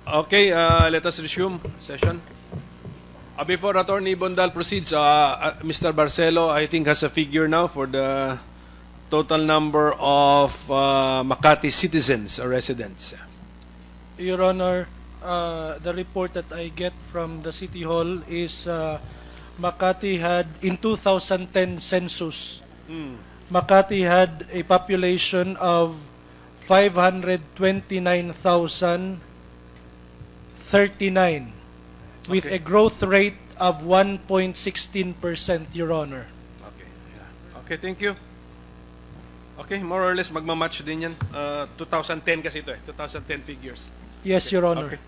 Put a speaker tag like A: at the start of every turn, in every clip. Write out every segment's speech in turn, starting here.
A: Okay, let us resume session. Before Attorney Bondal proceeds, Mr. Barcelo, I think, has a figure now for the total number of Makati citizens or residents.
B: Your Honor, the report that I get from the City Hall is Makati had, in 2010 census, Makati had a population of 529,039 with a growth rate of 1.16%, Your Honor.
A: Okay, yeah. Okay, thank you. Okay, more or less magmamatch din yan. 2010 kasi ito 2010 figures.
B: Yes,
A: okay.
B: Your Honor.
A: Okay.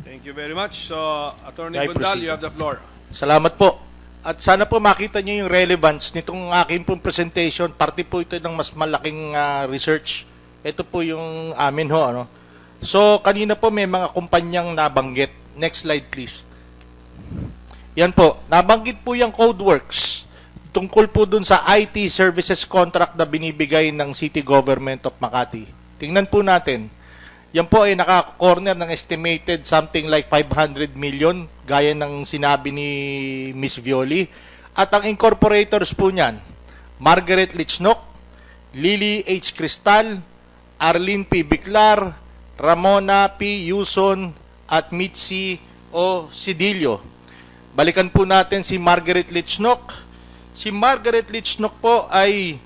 A: Thank you very much. So, Attorney Bondal, you have the floor.
C: Salamat po. At sana po makita niyo yung relevance nitong aking pong presentation. Parte po ito ng mas malaking research. Ito po yung amin ho. Ano? So, kanina po may mga kumpanyang nabanggit. Next slide, please. Yan po. Nabanggit po yung Codeworks. Tungkol po dun sa IT services contract na binibigay ng City Government of Makati. Tingnan po natin. Yan po ay naka-corner ng estimated something like 500 million, gaya ng sinabi ni Ms. Violi. At ang incorporators po niyan, Margaret Lichnok, Lily H. Cristal, Arlene P. Biclar, Ramona P. Yuson, at Mitzi O. Sidillo. Balikan po natin si Margaret Lichnok. Si Margaret Lichnok po ay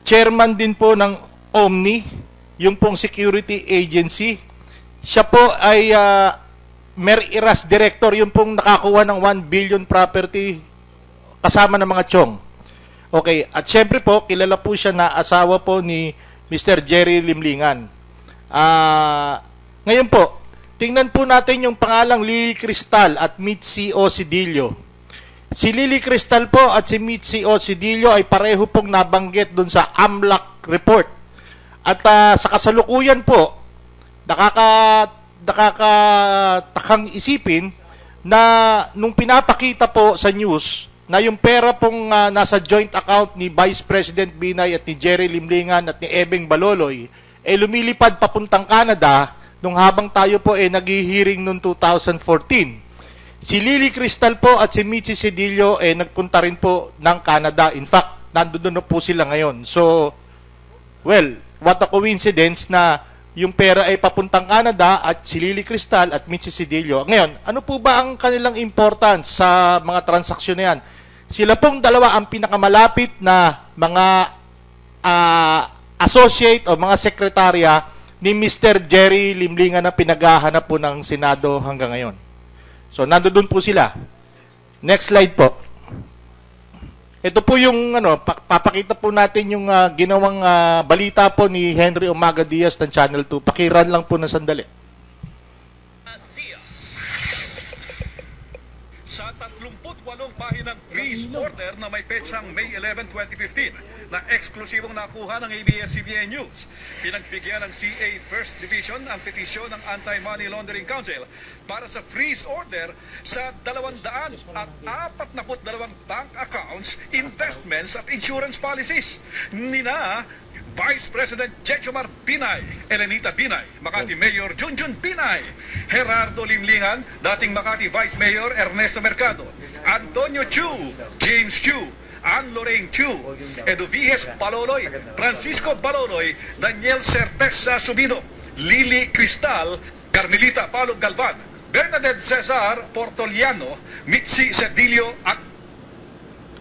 C: chairman din po ng Omni, yung pong security agency. Siya po ay Mer-Iras director, yung pong nakakuha ng 1 billion property kasama ng mga chong. Okay, at syempre po, kilala po siya na asawa po ni Mr. Jerry Limlingan. Ngayon po, tingnan po natin yung pangalang Lily Cristal at Mitzi O. Sidillo. Si Lily Cristal po at si Mitzi O. Sidillo ay pareho pong nabanggit dun sa AMLAC report. At sa kasalukuyan po, nakakatakang isipin na nung pinapakita po sa news na yung pera pong nasa joint account ni Vice President Binay at ni Jerry Limlingan at ni Ebeng Baloloy, lumilipad papuntang Canada nung habang tayo po naghihiring noong 2014. Si Lily Cristal po at si Mitzi Sidillo nagpunta rin po ng Canada. In fact, nandun na po sila ngayon. So, well, what a coincidence na yung pera ay papuntang Canada at si Lily Cristal at Mitzi Sidillo. Ngayon, ano po ba ang kanilang importance sa mga transaksyon na yan? Sila pong dalawa ang pinakamalapit na mga associate o mga sekretarya ni Mr. Jerry Limlingan na pinaghahanap po ng Senado hanggang ngayon. So, nandoon po sila. Next slide po. Ito po yung, papakita po natin yung ginawang balita po ni Henry Umaga Diaz ng Channel 2. Pakiran lang po na sandali.
D: Sa 38 pahinang freeze order na may petsang May 11, 2015 na eksklusibong nakuha ng ABS-CBN News. Pinagbigyan ng CA First Division ang petisyon ng Anti-Money Laundering Council para sa freeze order sa 242 bank accounts, investments at insurance policies. Nina Vice President Jejomar Binay, Elenita Binay, Makati Mayor Junjun Binay, Gerardo Limlingan, dating Makati Vice Mayor Ernesto Mercado, Antonio Chu, James Chu, Ann Lorraine Chu, Eduviges Baloloy, Francisco Baloloy, Daniel Certeza Subido, Lily Cristal, Carmelita Palog Galvan, Bernadette Cesar Portoliano, Mitzi Sedillo at...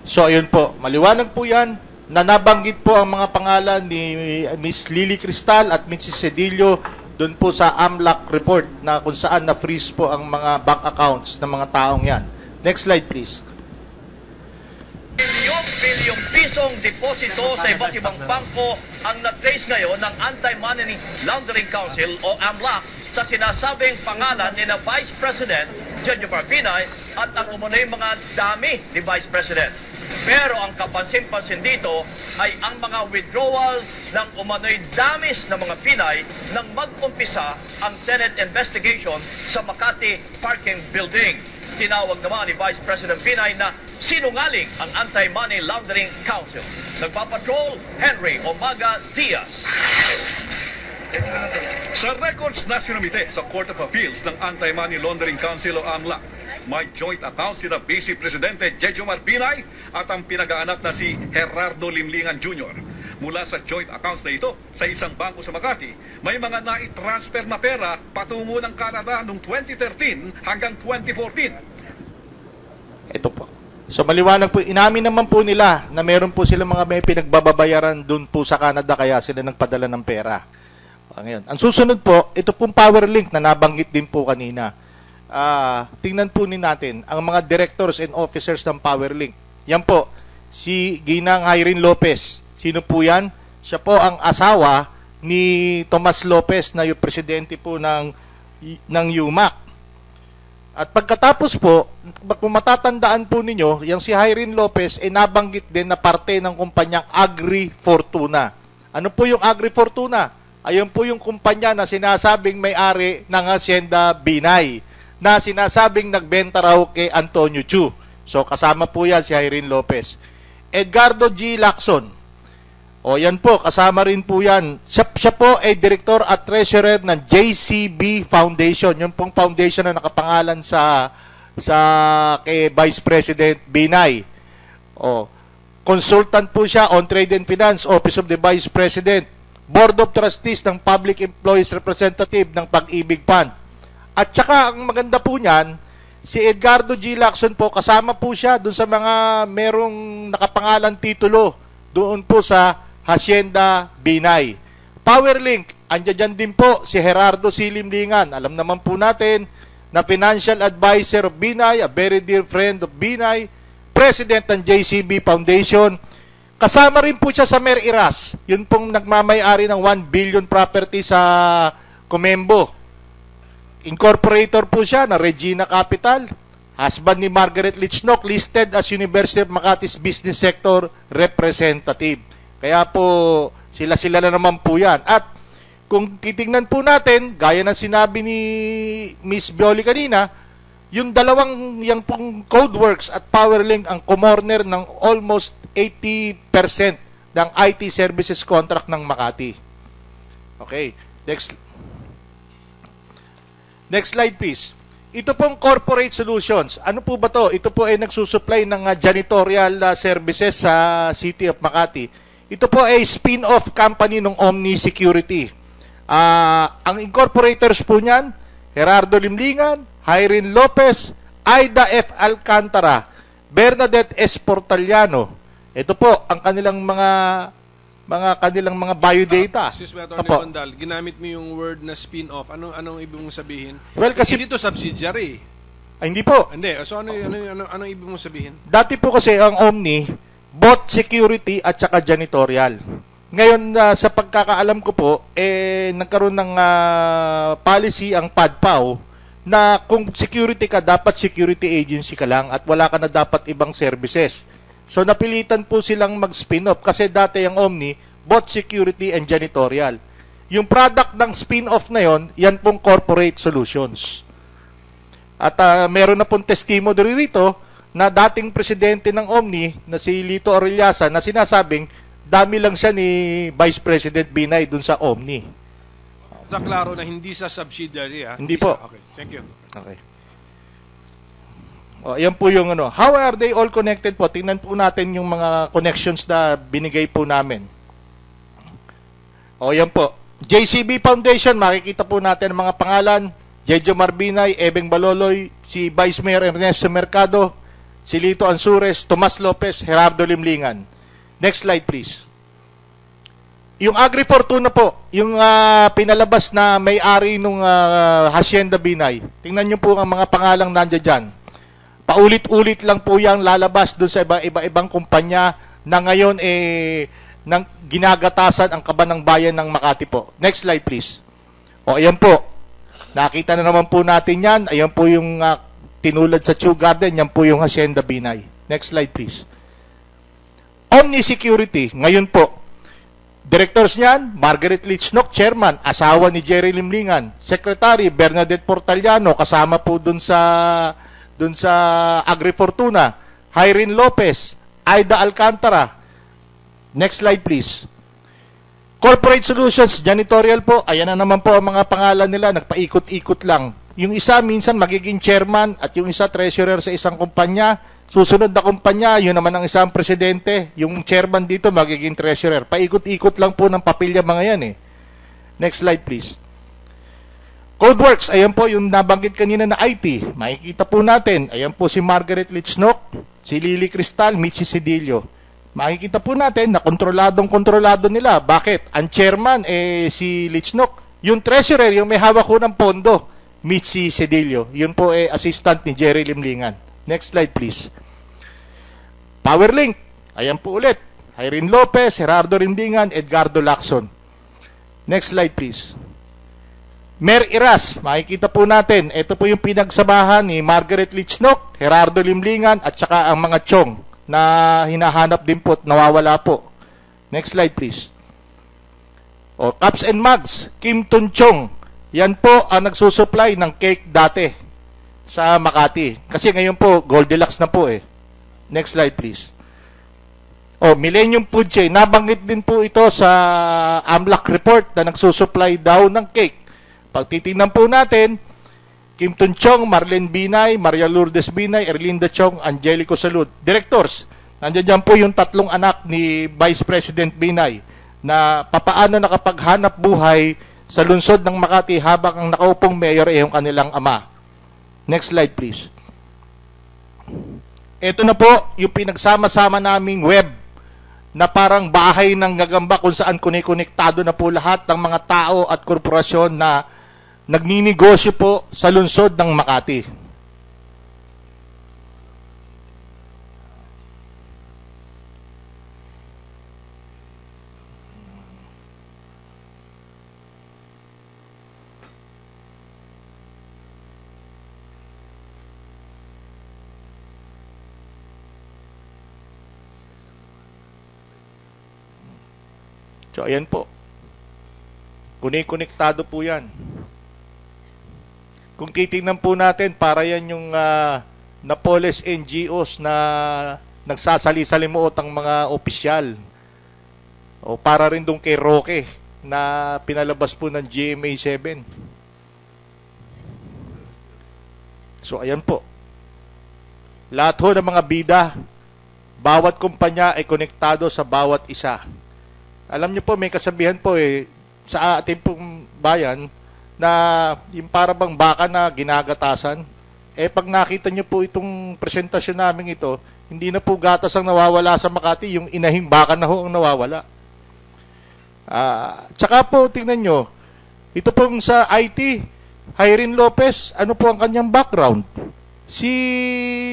C: So ayun po, maliwanag po yan na nabanggit po ang mga pangalan ni Miss Lily Cristal at Mitzi Sedillo doon po sa AMLAC report na kung saan na-freeze po ang mga bank accounts ng mga taong yan. Next slide please.
E: Bilyong pisong deposito sa iba't ibang bangko ang na-trace ngayon ng Anti-Money Laundering Council o AMLAC sa sinasabing pangalan ni na Vice President Jejomar Binay at ang umunay mga dami ni Vice President. Pero ang kapansin-pansin dito ay ang mga withdrawal ng umano'y damis ng mga Pinay nang mag-umpisa ang Senate investigation sa Makati Parking Building. Tinawag naman ni Vice President Binay na sinungaling ang Anti-Money Laundering Council. Nagpapatrol, Henry Umaga Diaz.
D: Sa records na sinumite sa Court of Appeals ng Anti-Money Laundering Council o AMLAC, may joint account sina Vice Presidente Jejomar Binay at ang pinag-aanap na si Gerardo Limlingan Jr. Mula sa joint accounts na ito, sa isang bangko sa Makati, may mga nai-transfer na pera patungo ng Canada noong 2013 hanggang 2014.
C: Ito po. So maliwanag po, inamin naman po nila na meron po sila mga may pinagbababayaran dun po sa Canada kaya sila nagpadala ng pera. Ngayon, ang susunod po, ito pong power link na nabanggit din po kanina. Tingnan po natin ang mga directors and officers ng power link. Yan po, si Ginang Irene Lopez. Sino po yan? Siya po ang asawa ni Tomas Lopez na yung presidente po ng UMAC. At pagkatapos po, kung matatandaan po ninyo, yung si Irene Lopez ay nabanggit din na parte ng kumpanyang Agri Fortuna. Ano po yung Agri Fortuna? Ayun po yung kumpanya na sinasabing may-ari ng Hacienda Binay, na sinasabing nagbenta raw kay Antonio Chu. So kasama po yan si Irene Lopez. Edgardo G. Lacson. O yan po, kasama rin po yan. Siya po ay director at treasurer ng JCB Foundation. Yung pong foundation na nakapangalan sa kay Vice President Binay. O, consultant po siya on Trade and Finance, Office of the Vice President, Board of Trustees ng Public Employees Representative ng Pag-ibig Fund. At saka, ang maganda po niyan, si Edgardo G. Lacson po, kasama po siya doon sa mga merong nakapangalan titulo doon po sa Hacienda Binay. Powerlink, andyan din po si Gerardo C. Limlingan. Alam naman po natin na financial advisor of Binay, a very dear friend of Binay, president ng JCB Foundation. Kasama rin po siya sa Mer Iras. Yun pong nagmamay-ari ng 1 billion property sa Comembo. Incorporator po siya na Regina Capital. Husband ni Margaret Lichnock, listed as University of Makati's Business Sector Representative. Kaya po, sila-sila na naman po yan. At kung titingnan po natin, gaya ng sinabi ni Miss Bioli kanina, yung dalawang yung pong Codeworks at Powerlink ang kumorner ng almost 80% ng IT services contract ng Makati. Okay. Next slide please. Ito pong corporate solutions. Ano po ba to? Ito po ay nagsusupply ng janitorial services sa City of Makati. Ito po ay spin-off company ng Omni Security. Ang incorporators po niyan, Gerardo Limlingan, Irene Lopez, Aida F. Alcantara, Bernadette S. Portaliano. Ito po ang kanilang mga biodata.
A: Excuse me, Atty. Bondal, ginamit mo yung word na spin-off. Anong ibig mong sabihin?
C: Well, kasi
A: hindi to subsidiary.
C: Ay, hindi po.
A: Hindi. So anong ibig mong sabihin?
C: Dati po kasi ang Omni, both security at saka janitorial. Ngayon, sa pagkakaalam ko po, nagkaroon ng policy ang PADPAO na kung security ka, dapat security agency ka lang at wala ka na dapat ibang services. So, napilitan po silang mag-spin-off kasi dati ang Omni, both security and janitorial. Yung product ng spin-off na yon, yan pong corporate solutions. At meron na pong testimony rito na dating presidente ng Omni, na si Lito Orellasa, na sinasabing dami lang siya ni Vice President Binay dun sa Omni.
A: Sa klaro na hindi sa subsidiary, ha?
C: Hindi po.
A: Okay, thank you.
C: Okay. O, yan po yung ano. How are they all connected po? Tingnan po natin yung mga connections na binigay po namin. O, yan po. JCB Foundation, makikita po natin ang mga pangalan. Jejomar Binay, Ebeng Baloloy, si Vice Mayor Ernesto Mercado, si Lito Ansures, Tomas Lopez, Gerardo Limlingan. Next slide, please. Yung Agri Fortuna po, yung pinalabas na may-ari nung Hacienda Binay. Tingnan nyo po ang mga pangalang nandiyan dyan. Paulit-ulit lang po yung lalabas doon sa iba-ibang kumpanya na ngayon nang ginagatasan ang kaban ng bayan ng Makati po. Next slide, please. O, ayan po. Nakita na naman po natin yan. Ayan po yung tinulad sa Chew Garden. Yan po yung Hacienda Binay. Next slide, please. Omni Security, ngayon po. Directors niyan, Margaret Lichnock, Chairman, asawa ni Jerry Limlingan. Secretary, Bernadette Portaliano, kasama po dun sa Agri Fortuna. Irene Lopez, Aida Alcantara. Next slide, please. Corporate Solutions, janitorial po, ayan na naman po ang mga pangalan nila, nagpaikot-ikot lang. Yung isa minsan magiging chairman at yung isa treasurer sa isang kumpanya. Susunod na kumpanya, yun naman ang isang presidente. Yung chairman dito magiging treasurer. Paikot-ikot lang po ng papilya mga yan eh. Next slide please. Codeworks, ayan po yung nabanggit kanina na IT. Makikita po natin, ayan po si Margaret Lichnok, si Lily Cristal, Mitzi Sedillo. Makikita po natin na kontroladong-kontrolado nila. Bakit? Ang chairman, si Lichnok. Yung treasurer, yung may hawak ko ng pondo, Mitzi Sedillo. Yun po, assistant ni Jerry Limlingan. Next slide, please. Powerlink. Ayan po ulit. Irene Lopez, Gerardo Limlingan, Edgardo Lacson. Next slide, please. Mer Iras. Makikita po natin. Ito po yung pinagsamahan ni Margaret Lichnok, Gerardo Limlingan, at saka ang mga Chong na hinahanap din po at nawawala po. Next slide please. O, Cups and Mugs, Kim Tun Chong. Yan po ang nagsusupply ng cake dati sa Makati. Kasi ngayon po, Goldilocks na po eh. Next slide please. O, Millennium Food Chain. Nabanggit din po ito sa AMLAC report na nagsusupply daw ng cake. Pag titingnan po natin, Kim Tun Chong, Marlene Binay, Maria Lourdes Binay, Erlinda Chong, Angelico Salud. Directors, nandiyan dyan po yung tatlong anak ni Vice President Binay na papaano nakapaghanap buhay sa lungsod ng Makati habang ang nakaupong mayor ay yung kanilang ama. Next slide please. Ito na po yung pinagsama-sama naming web na parang bahay ng gagamba kung saan kunikonektado na po lahat ng mga tao at korporasyon na nagninegosyo po sa lungsod ng Makati. So, ayan po. Kunikonektado po yan. Kung titingnan po natin, para yan yung Napoles NGOs na nagsasali-salimuot ang mga opisyal. O para rin doon kay Roque na pinalabas po ng GMA7. So, ayan po. Lahat ho ng mga bida, bawat kumpanya ay konektado sa bawat isa. Alam niyo po, may kasabihan po sa ating pong bayan, na yung para bang baka na ginagatasan, pag nakita nyo po itong presentasyon namin ito, hindi na po gatas ang nawawala sa Makati, yung inahing baka na ho ang nawawala. Tsaka po, tingnan nyo, ito pong sa IT, Irene Lopez, ano po ang kanyang background? Si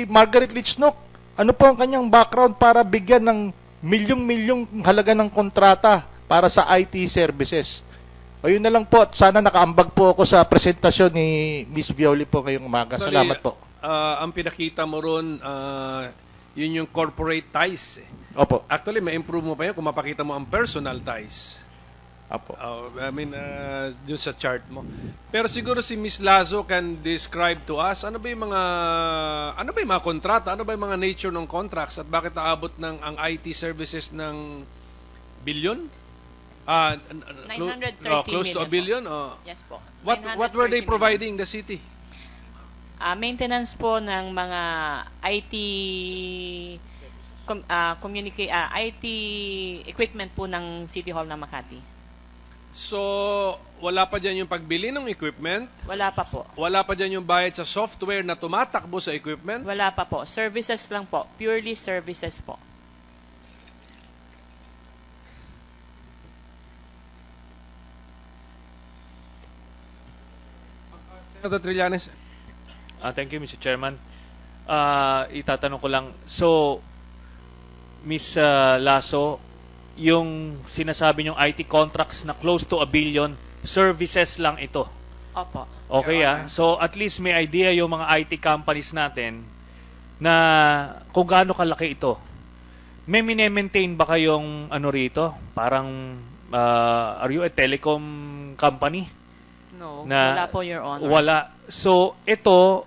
C: Margaret Lichnok, ano po ang kanyang background para bigyan ng milyong-milyong halaga ng kontrata para sa IT services? O yun na lang po. Sana nakaambag po ako sa presentasyon ni Miss Violi po ngayong umaga. Salamat po.
A: Ang pinakita mo ron, yun yung corporate ties.
C: Opo.
A: Actually, may improve mo pa yun kung mapakita mo ang personal ties.
C: Opo.
A: Dun sa chart mo. Pero siguro si Miss Lazo can describe to us ano ba yung mga kontrata, ano ba yung mga nature ng contracts at bakit naabot ng ang IT services ng billion?
F: 930
A: close to a billion?
F: Yes po.
A: What were they providing the city?
F: Maintenance po ng mga IT IT equipment po ng City Hall ng Makati.
A: So, wala pa dyan yung pagbili ng equipment?
F: Wala pa po.
A: Wala pa dyan yung bayad sa software na tumatakbo sa equipment?
F: Wala pa po. Services lang po. Purely services po.
A: Senator Trillanes.
G: Thank you, Mr. Chairman. Itatanong ko lang, so, Ms. Lasso, yung sinasabi niyong IT contracts na close to a billion, services lang ito.
F: Opo.
G: Okay, so at least may idea yung mga IT companies natin na kung gaano kalaki ito. May mine-maintain ba kayong ano rito? Parang, are you a telecom company?
F: No,
G: Na,
F: wala po, Your Honor.
G: Wala. So, ito,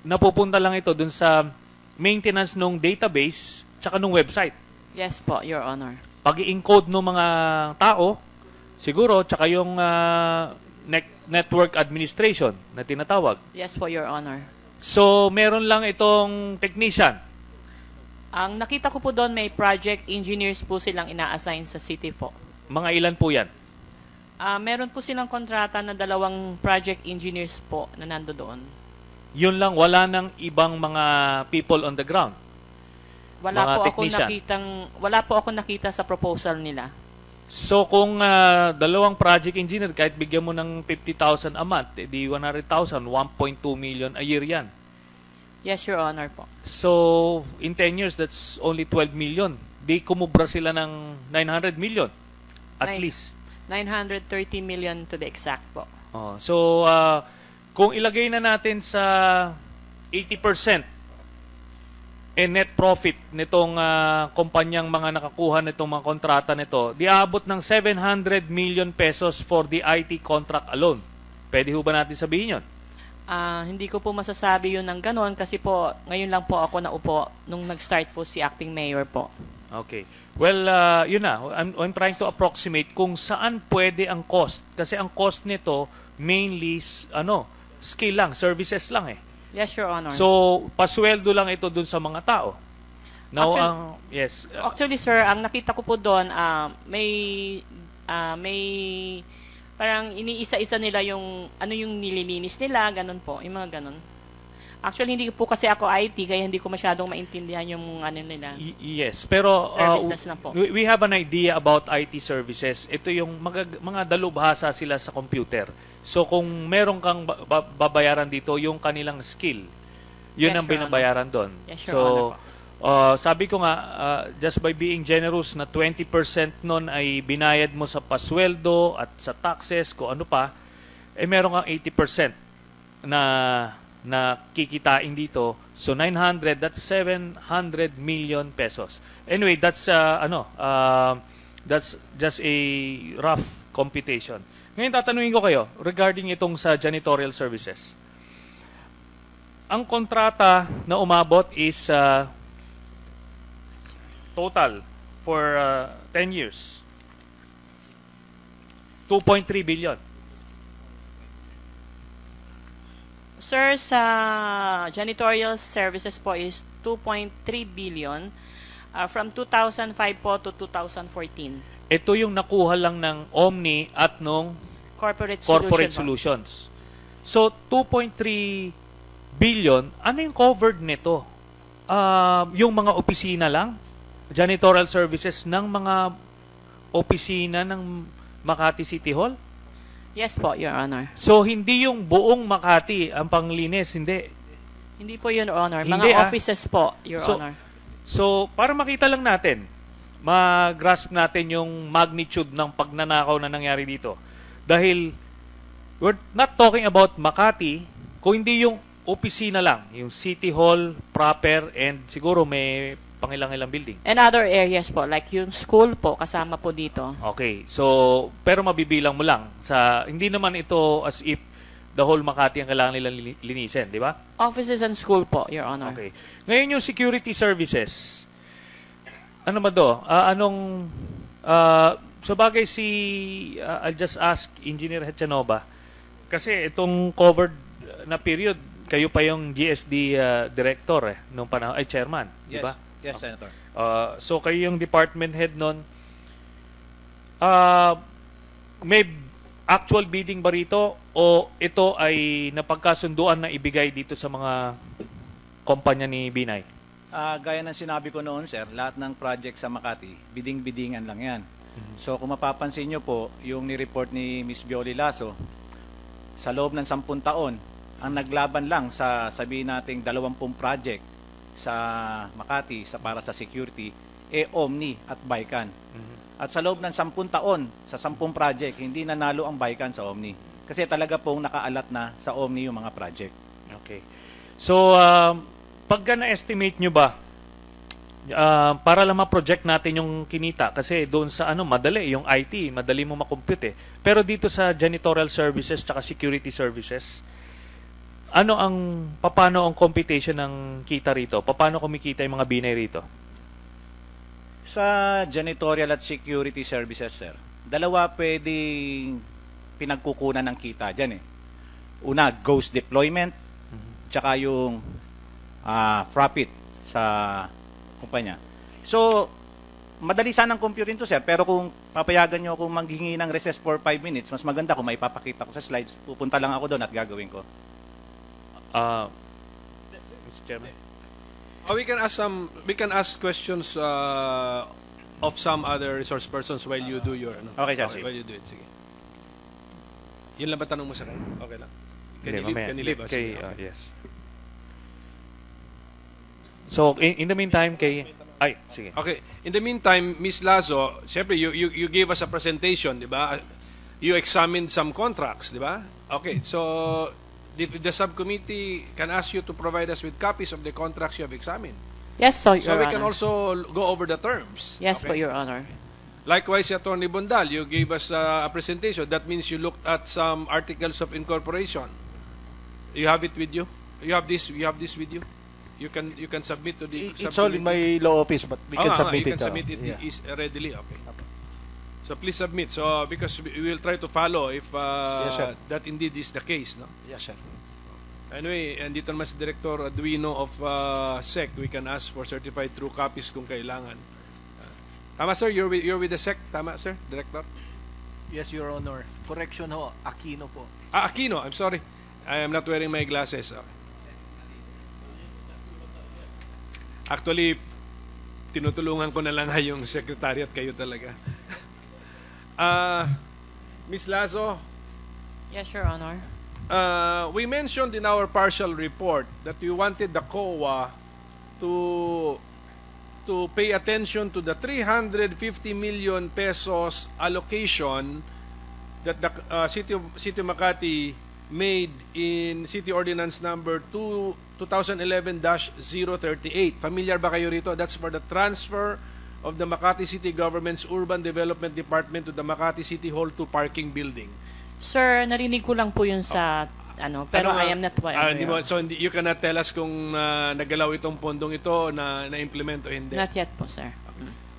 G: napupunta lang ito dun sa maintenance ng database tsaka ng website.
F: Yes po, Your Honor.
G: Pag i-encode ng mga tao, siguro, tsaka yung network administration na tinatawag.
F: Yes po, Your Honor.
G: So, meron lang itong technician.
F: Ang nakita ko po doon, may project engineers po silang ina-assign sa city po.
G: Mga ilan po yan?
F: Meron po silang kontrata na 2 project engineers po na nando doon.
G: Yun lang, wala nang ibang mga people on the ground. Mga technician.
F: Wala po ako nakita sa proposal nila.
G: So, kung 2 project engineer, kahit bigyan mo ng 50,000 a month, di 100,000, 1.2 million a year yan.
F: Yes, Your Honor po.
G: So, in 10 years, that's only 12 million. Di kumubra sila ng 900 million, at least.
F: 930 million to be exact po.
G: So, kung ilagay na natin sa 80% net profit nitong kumpanyang mga nakakuha nitong mga kontrata nito, diabot ng 700 million pesos for the IT contract alone. Pwede ho ba natin sabihin yun?
F: Hindi ko po masasabi yun ng ganon kasi po, ngayon lang po ako naupo nung nag-start po si acting mayor po.
G: Okay. Well, yun na. I'm trying to approximate kung saan pwede ang cost. Kasi ang cost nito, mainly, skill lang, services lang eh.
F: Yes, Your Honor.
G: So, pasweldo lang ito dun sa mga tao. Now, yes.
F: Actually, sir, ang nakita ko po doon, may parang iniisa-isa nila yung yung nililinis nila, ganun po, yung mga ganun. Actually, hindi po kasi ako IT, kaya hindi ko masyadong maintindihan yung nila.
G: Yes, pero
F: Services lang po.
G: We have an idea about IT services. Ito yung mga dalubhasa sila sa computer. So, kung meron kang babayaran dito, yung kanilang skill, yun
F: Yes,
G: ang
F: Your
G: binabayaran doon.
F: Yes,
G: So,
F: Your Honor po.
G: sabi ko nga, just by being generous na 20% nun ay binayad mo sa pasweldo at sa taxes, kung ano pa, meron kang 80% na kikitain dito. So 900, that's 700 million pesos. Anyway, that's that's just a rough computation. Ngayon tatanungin ko kayo regarding itong sa janitorial services. Ang kontrata na umabot is total for 10 years. 2.3 billion.
F: Sir, sa janitorial services po is 2.3 billion from 2005 po to 2014.
G: Ito yung nakuha lang ng Omni at nung
F: Corporate
G: Solutions. So, 2.3 billion, ano yung covered nito? Yung mga opisina lang? Janitorial services ng mga opisina ng Makati City Hall?
F: Yes po, Your Honor.
G: So, hindi yung buong Makati ang panglinis, hindi.
F: Hindi po, Your Honor.
G: Hindi,
F: mga offices po, Your Honor.
G: So, para makita lang natin, mag-grasp natin yung magnitude ng pagnanakaw na nangyari dito. Dahil, we're not talking about Makati, kung hindi yung opisina lang, yung City Hall proper, and siguro may pangilang-ilang building.
F: And other areas po, like yung school po, kasama po dito.
G: Okay. So, pero mabibilang mo lang. Hindi naman ito as if the whole Makati ang kailangan nilang linisin, di ba?
F: Offices and school po, Your Honor.
G: Okay. Ngayon yung security services. Ano ba do? So bagay I'll just ask Engineer Hechanova. Kasi itong covered na period, kayo pa yung GSD director nung panahon, chairman, di ba?
H: Yes, Senator.
G: So kayo yung department head nun. May actual bidding ba rito o ito ay napagkasunduan na ibigay dito sa mga kumpanya ni Binay?
H: Gaya ng sinabi ko noon, sir, lahat ng project sa Makati, biding-bidingan lang yan. So kung mapapansin nyo po, yung ni-report ni Ms. Bioli Lasso, sa loob ng 10 taon, ang naglaban lang sa sabihin nating 20 project sa Makati para sa security, Omni at Baikan. At sa loob ng 10 taon, sa 10 project, hindi nanalo ang Baikan sa Omni. Kasi talaga pong nakaalat na sa Omni yung mga project.
G: Okay. So, pagka na-estimate nyo ba, para lang ma-project natin yung kinita, kasi doon sa madali, yung IT, madali mo makompute eh. Pero dito sa janitorial services tsaka security services, paano ang computation ng kita rito? Paano kumikita yung mga Binay rito?
H: Sa janitorial at security services, sir, dalawa pwedeng pinagkukunan ng kita dyan eh. Una, ghost deployment, tsaka yung profit sa kumpanya. So, madali sanang computein to, sir, pero kung papayagan nyo akong maghingi ng recess for 5 minutes, mas maganda kung may papakita ko sa slides, pupunta lang ako doon at gagawin ko.
G: Mr. Chairman.
A: We can ask questions of some other resource persons while you do your
H: Okay, sir, sige.
A: while you do it. Sige. Yun lang ba tanong mo sa kanya? Okay lang. Can
G: Hindi,
A: you leave?
G: mamaya.
A: Oh, sige,
G: Kay,
A: okay.
G: yes. So, in the meantime, ay, sige.
A: Okay. In the meantime, Ms. Lazo, syempre, you gave us a presentation, di ba? You examined some contracts, di ba? Okay. So, the subcommittee can ask you to provide us with copies of the contracts you have examined.
F: Yes, so,
A: So
F: Your
A: we can
F: Honor.
A: also go over the terms.
F: Yes
A: Okay?
F: po, Your Honor.
A: Likewise, Attorney Bondal, you gave us a presentation. That means you looked at some articles of incorporation. You have it with you? You have this with you? You can submit to the
C: It's all in my law office, but we can submit
A: you
C: it.
A: can submit it
C: yeah.
A: readily. Okay. So please submit. So because we will try to follow if
C: Yes, sir.
A: that indeed is the case, no?
C: Yes, sir.
A: Anyway, andito naman si Director Arduino of SEC. We can ask for certified true copies kung kailangan. Tama, sir? You're with the SEC? Tama, sir? Director?
I: Yes, Your Honor. Correction ho, Aquino po.
A: Aquino. I'm sorry. I am not wearing my glasses. Okay. Actually, tinutulungan ko na lang yung secretary at kayo talaga. Ms. Lazo,
F: Yes, Your Honor.
A: we mentioned in our partial report that we wanted the COA to pay attention to the 350 million pesos allocation that the City of Makati made in City Ordinance number 2011-038. Familiar ba kayo rito? That's for the transfer of the Makati City Government's Urban Development Department to the Makati City Hall 2 parking building.
F: Sir, narinig ko lang po yun sa, pero I am not aware.
A: You cannot tell us kung nagalaw itong pondong ito na na-implement o hindi?
F: Not yet po, sir.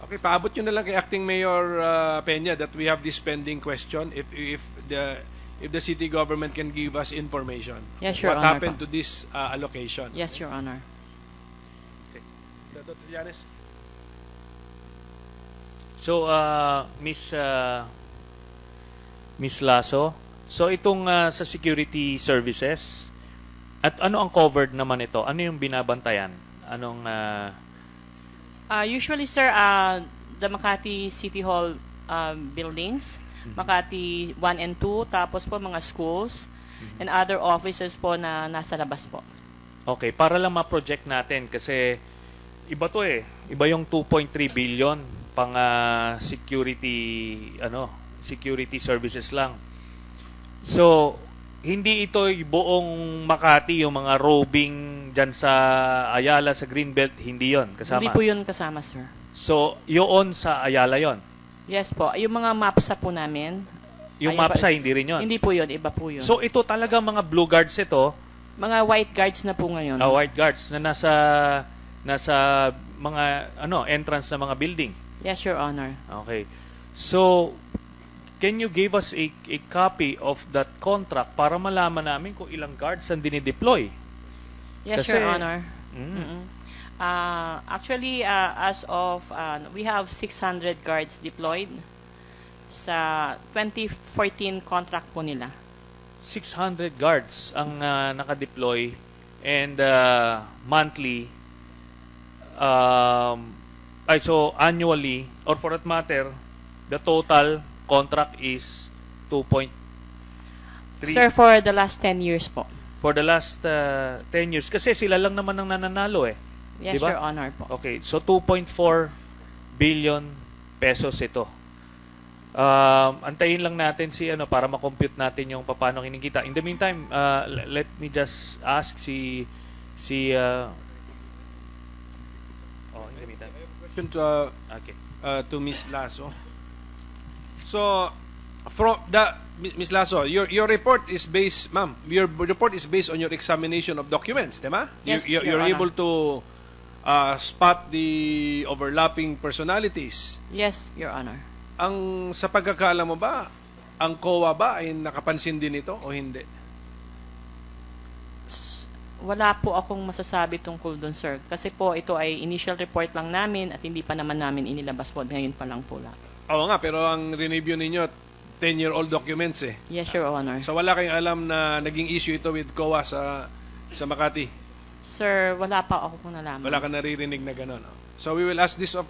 A: Okay, paabot nyo na lang kay Acting Mayor Peña that we have this pending question if the city government can give us information.
F: Yes, Your
A: What
F: Honor
A: happened
F: po.
A: to this allocation?
F: Yes, Your Honor.
A: Dr. Llanes?
G: So, Miss Lasso, so itong sa security services, at ano ang covered naman ito? Ano yung binabantayan? Anong...
F: Usually, sir, the Makati City Hall buildings, Makati 1 and 2, tapos po mga schools, and other offices po na nasa labas po.
G: Okay, para lang ma-project natin kasi iba to eh. Iba yung 2.3 billion pang security services lang. So, hindi ito buong Makati, yung mga roving dyan sa Ayala, sa Greenbelt, hindi yon kasama.
F: Hindi po yun kasama, sir.
G: So, yun sa Ayala yon.
F: Yes po. Yung mga MAPSA po namin.
G: Yung MAPSA, hindi rin yon.
F: Hindi po yun. Iba po yun.
G: So, ito talaga mga blue guards ito.
F: Mga white guards na po ngayon.
G: White guards na nasa mga entrance ng mga building.
F: Yes, Your Honor.
G: Okay. So, can you give us a copy of that contract para malaman namin kung ilang guards ang dinideploy?
F: Yes,
G: Kasi,
F: Your Honor. Actually, as of, we have 600 guards deployed sa 2014 contract po nila.
G: 600 guards ang nakadeploy and monthly, so annually, or for that matter, the total contract is 2.3.
F: Sir, for the last 10 years po.
G: For the last 10 years. Kasi sila lang naman ang nananalo eh.
F: Yes,
G: diba?
F: Your Honor po.
G: Okay, so 2.4 billion pesos ito. Antayin lang natin si para ma-compute natin yung paano kinikita. In the meantime, let me just ask in the meantime.
A: Question to Ms. Lasso. So, Ms. Lasso, your report is based, ma'am, your report is based on your examination of documents, diba?
F: Yes,
A: you're
F: Your Honor.
A: able to spot the overlapping personalities.
F: Yes, Your Honor.
A: sa pagkakaalam mo ba, ang COA ba ay nakapansin din ito o hindi?
F: Wala po akong masasabi tungkol dun, sir. Kasi po, ito ay initial report lang namin at hindi pa naman namin inilabas po. Ngayon pa lang po lang.
A: Oo nga, pero ang review ninyo, 10-year-old documents eh.
F: Yes, Your Honor.
A: So wala kayong alam na naging issue ito with COA sa Makati?
F: Sir, wala pa ako kung nalaman.
A: Wala ka naririnig na gano'n. No? So we will ask this of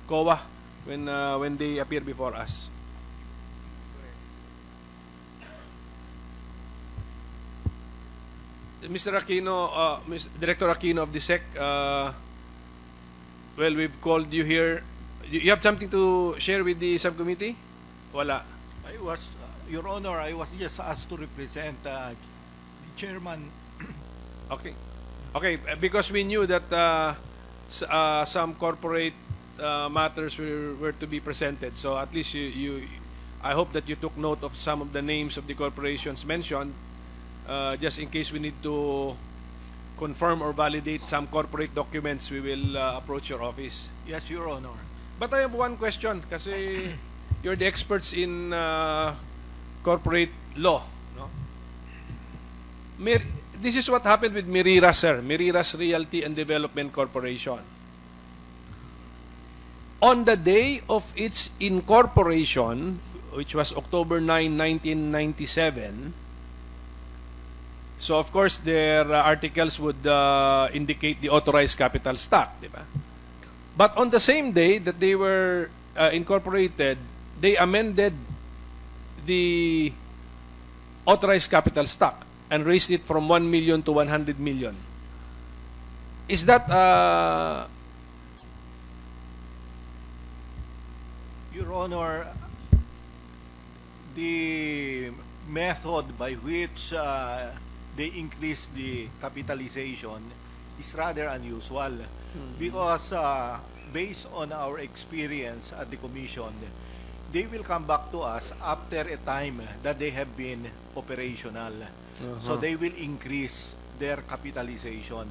A: COA when they appear before us. Mr. Aquino, Director Aquino of the SEC, well, we've called you here. You have something to share with the subcommittee? Wala.
I: Your Honor, I was just asked to represent the chairman.
A: Okay. Okay, because we knew that some corporate matters were to be presented. So at least I hope that you took note of some of the names of the corporations mentioned, just in case we need to confirm or validate some corporate documents, we will approach your office.
I: Yes, Your Honor.
A: But I have one question, kasi you're the experts in corporate law, no? This is what happened with Miriras, sir. Miriras Realty and Development Corporation. On the day of its incorporation, which was October 9, 1997, so of course their articles would indicate the authorized capital stock, di ba? But on the same day that they were incorporated, they amended the authorized capital stock and raised it from 1 million to 100 million. Is that
I: Your Honor, the method by which they increase the capitalization is rather unusual because based on our experience at the Commission, they will come back to us after a time that they have been operational. So they will increase their capitalization.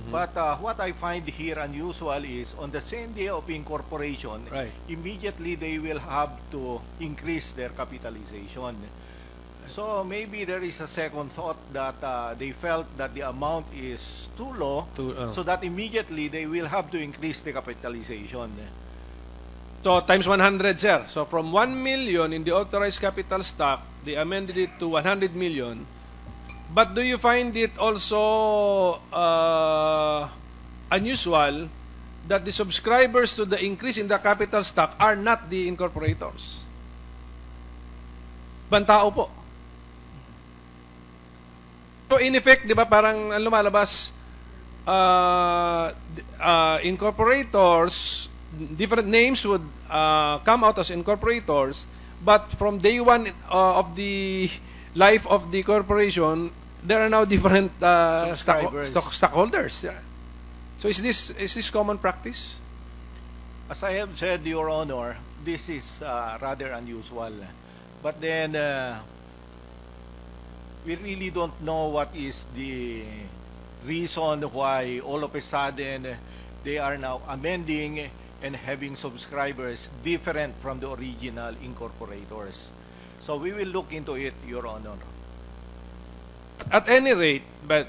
I: But what I find here unusual is on the same day of incorporation,
A: Right.
I: immediately they will have to increase their capitalization. So maybe there is a second thought that they felt that the amount is too low, so that immediately they will have to increase the capitalization.
A: so times 100, sir? So from 1 million in the authorized capital stock, they amended it to 100 million. But do you find it also unusual that the subscribers to the increase in the capital stock are not the incorporators? Bantao po. So in effect, di ba parang lumalabas, incorporators, different names would come out as incorporators, but from day one of the life of the corporation, there are now different stockholders. Yeah. So is this common practice?
I: As I have said, Your Honor, this is rather unusual. But then we really don't know what is the reason why all of a sudden they are now amending and having subscribers different from the original incorporators. So we will look into it, Your Honor.
A: At any rate, but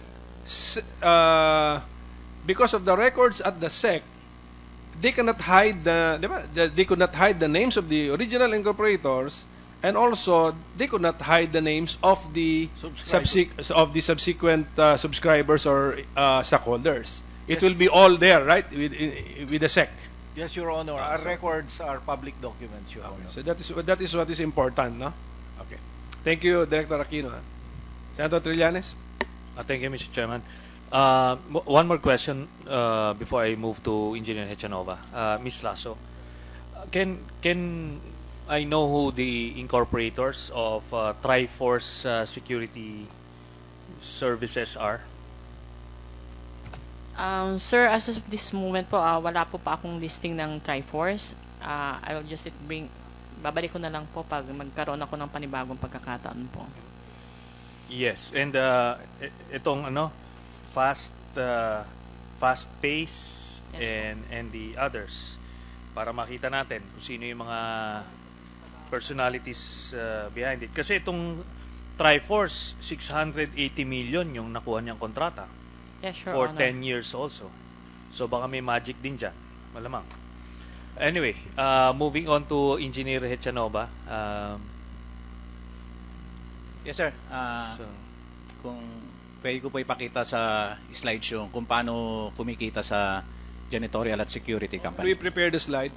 A: because of the records at the SEC, they cannot hide they could not hide the names of the original incorporators, and also they could not hide the names of the subsequent subscribers or stockholders. It will be all there, right, with the SEC.
I: Yes, Your Honor. Our records are public documents, Your Honor.
A: So that is what is important, no? Okay. Thank you, Director Aquino. Senator Trillanes?
G: Thank you, Mr. Chairman. One more question before I move to Engineer Hechanova. Ms. Lasso, can I know who the incorporators of Triforce Security Services are?
F: Sir, as of this moment po, wala po pa akong listing ng Triforce. I will just babalik ko na lang po pag magkaroon ako ng panibagong pagkakataon po.
G: Yes, and itong fast pace,
F: Yes,
G: and the others. para makita natin kung sino yung mga personalities behind it. Kasi itong Triforce, 680 million yung nakuha niyang kontrata.
F: Yes, Your
G: For
F: Honor.
G: 10 years also. So baka may magic din dyan. Malamang. Anyway, moving on to Engineer Hechanova.
H: Yes, sir.
G: So,
H: Kung pwede ko po ipakita sa slideshow kung paano kumikita sa janitorial at security
A: We
H: company.
A: prepare the slide.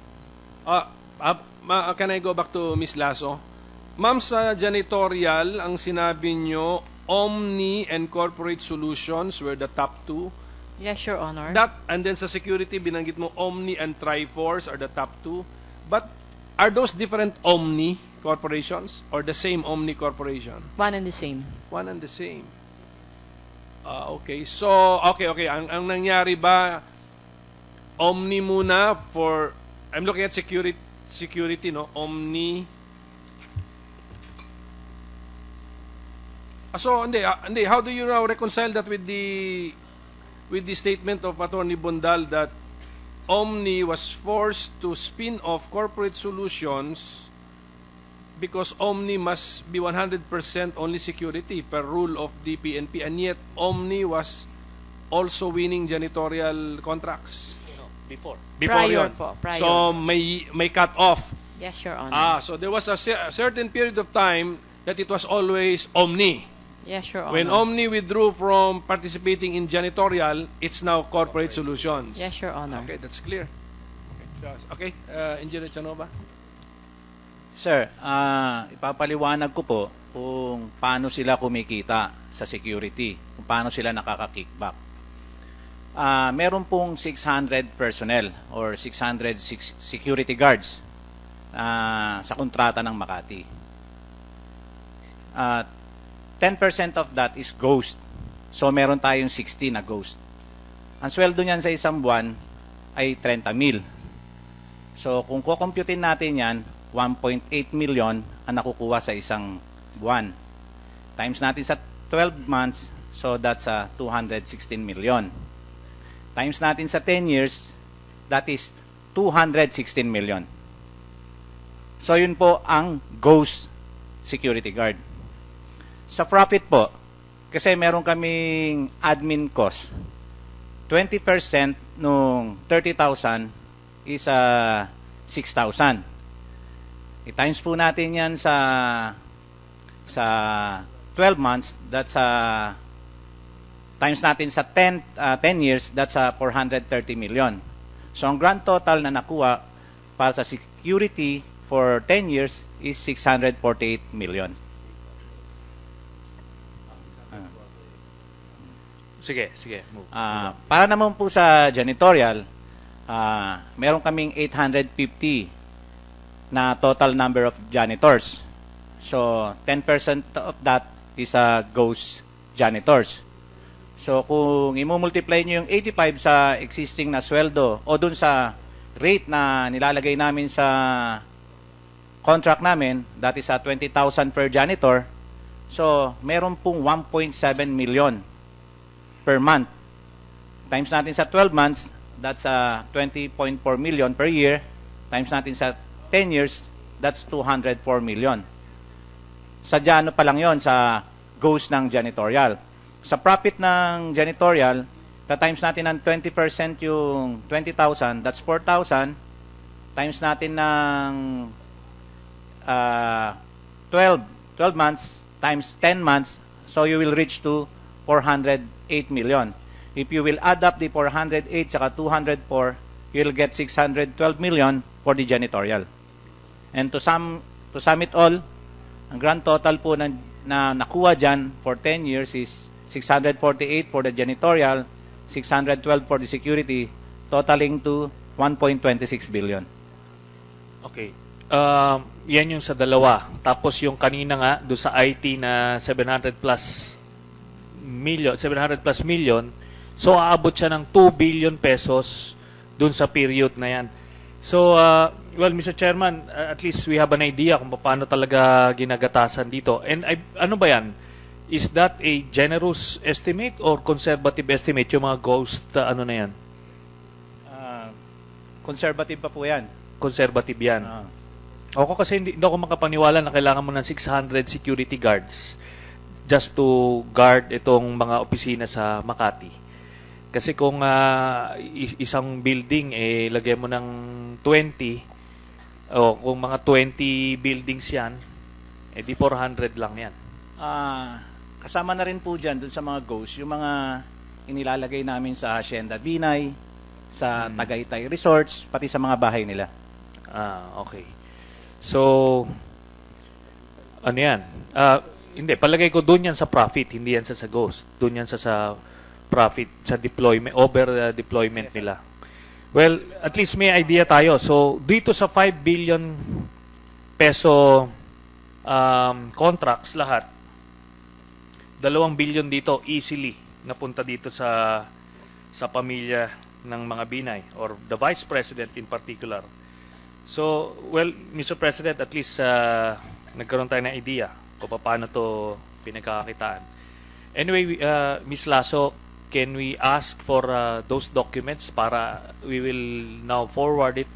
A: Can I go back to Ms. Lasso? Ma'am, sa janitorial, ang sinabi nyo, Omni and Corporate Solutions were the top two.
F: Yes, Your Honor.
A: And then sa security, binanggit mo Omni and Triforce are the top two. But are those different Omni corporations or the same Omni corporation?
F: One and the same.
A: One and the same. Okay. So, okay. Ang nangyari ba, Omni muna for, I'm looking at security, no? Omni. So, hindi. How do you now reconcile that with the statement of Attorney Bondal that Omni was forced to spin off Corporate Solutions because Omni must be 100% only security per rule of DPNP, and yet Omni was also winning janitorial contracts
G: before
F: Prior
A: yun.
F: po, prior.
A: So may cut off.
F: Yes, Your Honor.
A: So there was a certain period of time that it was always Omni.
F: Yes, Your Honor.
A: When Omni withdrew from participating in janitorial, it's now Corporate Solutions.
F: Yes, Your Honor.
A: Okay, that's clear. Okay, Engineer Chanova.
H: Sir, ipapaliwanag ko po kung paano sila kumikita sa security, kung paano sila nakaka-kickback. Meron pong 600 personnel or 600 security guards sa kontrata ng Makati. 10% of that is ghost. So, meron tayong 60 na ghost. Ang sweldo niyan sa isang buwan ay 30,000. So, kung kukomputin natin yan, 1.8 million ang nakukuha sa isang buwan. Times natin sa 12 months, so that's 216 million. Times natin sa 10 years, that is 216 million. So, yun po ang ghost security guard. Sa profit po, kasi meron kaming admin cost, 20% nung 30,000 is 6,000. I-times po natin yan sa 12 months, that's times natin sa 10 years, that's 430 million. So ang grand total na nakuha para sa security for 10 years is 648 million.
G: sige. Move.
H: Para naman po sa janitorial, meron kaming 850 na total number of janitors. So, 10% of that is ghost janitors. So, kung imumultiply nyo yung 85 sa existing na sweldo o dun sa rate na nilalagay namin sa contract namin, that is 20,000 per janitor. So, meron pong 1.7 million per month. Times natin sa 12 months, that's 20.4 million per year. Times natin sa 10 years, that's 204 million. Sa jano pa lang yon sa ghost ng janitorial. Sa profit ng janitorial, times natin ng 20% yung 20,000, that's 4,000. Times natin ng 12 months, times 10 months, so you will reach to 408 million. If you will add up the 408 saka 204, you'll get 612 million for the janitorial. And to sum it all, ang grand total po na nakuha dyan for 10 years is 648 for the janitorial, 612 for the security, totaling to 1.26 billion.
G: Okay. Yan yung sa dalawa. Tapos yung kanina nga, doon sa IT na 700 plus million, so aabot siya ng 2 billion pesos doon sa period na yan. So, well, Mr. Chairman, at least we have an idea kung paano talaga ginagatasan dito. And ano ba yan? Is that a generous estimate or conservative estimate, yung mga ghost, ano na yan?
H: Conservative pa po yan.
G: conservative yan. Ako kasi hindi ako makapaniwala na kailangan mo ng 600 security guards just to guard itong mga opisina sa Makati. Kasi kung isang building, lagay mo ng 20, o kung mga 20 buildings yan, di 400 lang yan.
H: Kasama na rin po dyan dun sa mga ghosts, yung mga inilalagay namin sa Hacienda Binay, sa Tagaytay Resorts, pati sa mga bahay nila.
G: Okay. So, ano yan? Hindi, palagay ko doon yan sa profit, hindi yan sa ghost. Doon yan sa profit, sa deployment, over deployment nila. Well, at least may idea tayo. So, dito sa 5 billion peso contracts lahat, 2 billion dito easily napunta dito sa pamilya ng mga Binay or the Vice President in particular. So, well, Mr. President, at least nagkaroon tayo ng idea kung paano to pinagkakakitaan. Anyway, Ms. Lasso, can we ask for those documents para we will now forward it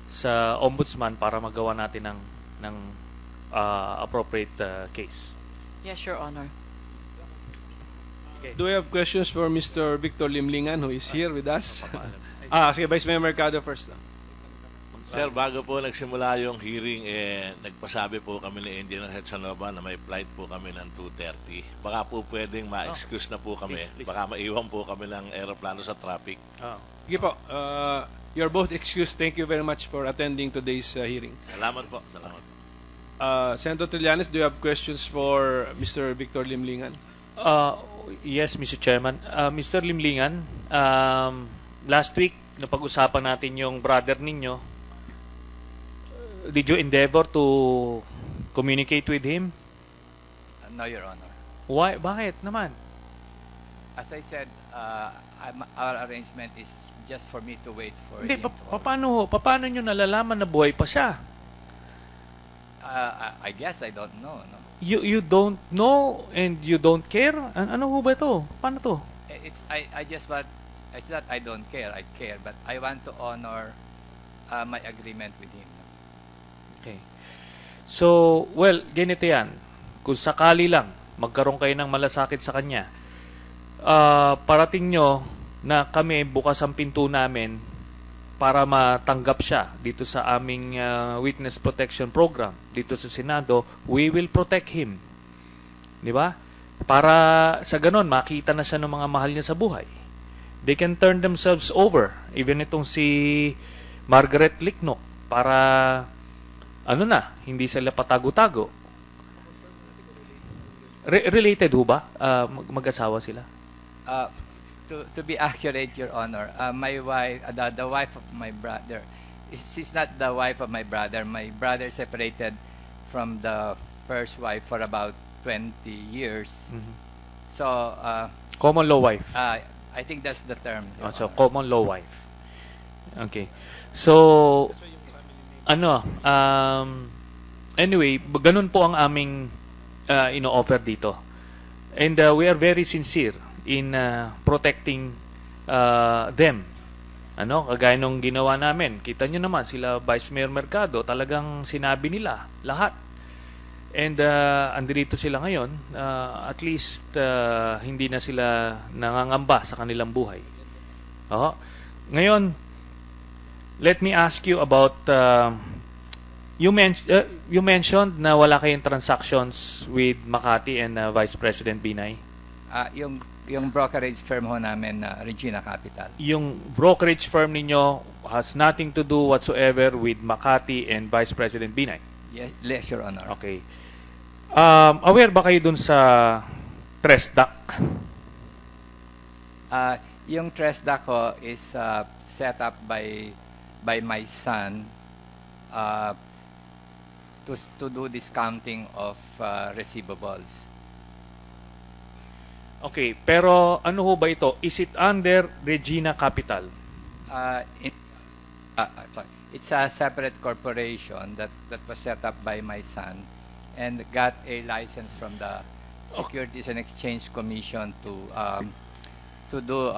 G: sa Ombudsman para magawa natin ng appropriate case?
F: Yes, Your Honor.
A: Do we have questions for Mr. Victor Limlingan who is here with us? Sige, Vice Mayor Mercado first.
J: Sir, bago po nagsimula yung hearing, nagpasabi po kami ni Engineer Hetsanova na may flight po kami ng 2:30. Baka po pwedeng ma-excuse na po kami.
G: Please.
J: Baka maiwan po kami ng aeroplano sa traffic.
A: Sige po, you're both excused. Thank you very much for attending today's hearing.
J: Salamat po. Salamat.
A: Senator Trillanes, do you have questions for Mr. Victor Limlingan?
G: Yes, Mr. Chairman. Mr. Limlingan, last week, napag-usapan natin yung brother ninyo. Did you endeavor to communicate with him?
K: No, Your Honor.
G: Why? Bakit naman?
K: As I said, our arrangement is just for me to wait for
G: Hindi,
K: him to
G: paano nyo nalalaman na buhay pa siya?
K: I guess I don't know. No?
G: You don't know and you don't care? Ano ho ba ito? Paano to?
K: It's not I don't care. I care, but I want to honor my agreement with him.
G: Okay. So, well, ganito yan. Kung sakali lang, magkaroon kayo ng malasakit sa kanya, parating nyo na kami bukas ang pinto namin para matanggap siya dito sa aming Witness Protection Program dito sa Senado. We will protect him. Di ba? Para sa ganon, makita na siya ng mga mahal niya sa buhay. They can turn themselves over. Even itong si Margaret Licknock para hindi sila patago-tago. Related ho ba? Mag-asawa sila?
K: To be accurate, Your Honor, my wife, the wife of my brother, she's not the wife of my brother. My brother separated from the first wife for about 20 years. Mm-hmm. So,
G: common law wife.
K: I think that's the term.
G: So, common law wife. Okay. So, anyway, ganun po ang aming ino-offer dito. And we are very sincere in protecting them. Kagaya nung ginawa namin. Kita nyo naman, sila Vice Mayor Mercado, talagang sinabi nila lahat. And andito sila ngayon, at least hindi na sila nangangamba sa kanilang buhay. Ngayon, let me ask you about you mentioned na wala kayong transactions with Makati and Vice President Binay.
K: Yung brokerage firm ho namin, Regina Capital.
G: Yung brokerage firm ninyo has nothing to do whatsoever with Makati and Vice President Binay.
K: Yes, Your Honor.
G: Okay. Aware ba kayo dun sa TRESDAC?
K: Yung TRESDAC ho is set up by my son to do discounting of receivables.
G: Okay, pero ano ho ba ito? Is it under Regina Capital?
K: It's a separate corporation that was set up by my son and got a license from the Securities and Exchange Commission to do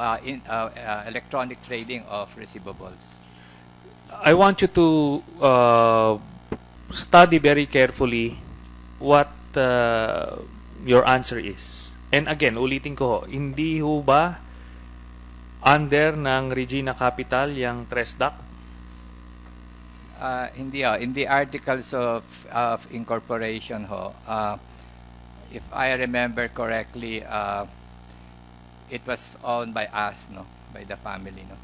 K: electronic trading of receivables.
G: I want you to study very carefully what your answer is. And again, ulitin ko ho, hindi ho ba under ng Regina Capital yung Tresdac?
K: Hindi ho. In the articles of incorporation ho, if I remember correctly, it was owned by us, no, by the family, no.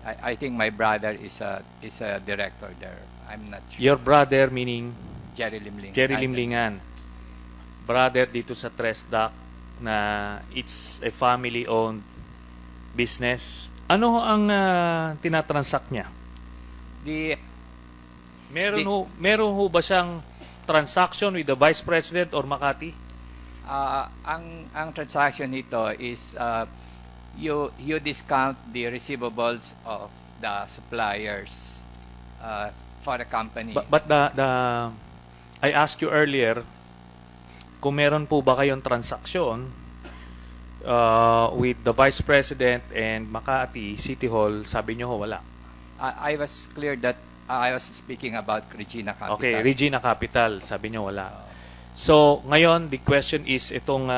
K: I think my brother is a director there. I'm not sure.
G: Your brother meaning
K: Jerry Limlingan.
G: Jerry Limlingan. Brother dito sa Tresdac na it's a family-owned business. Ano ho ang tinatransact niya? Meron ho ba siyang transaction with the Vice President or Makati?
K: Ang transaction nito is you discount the receivables of the suppliers for the company.
G: But I asked you earlier kung meron po ba kayong transaksyon with the Vice President and Makati City Hall, sabi nyo ho, wala.
K: I was clear that I was speaking about Regina Capital.
G: Okay, Regina Capital, sabi nyo wala. So, ngayon, the question is itong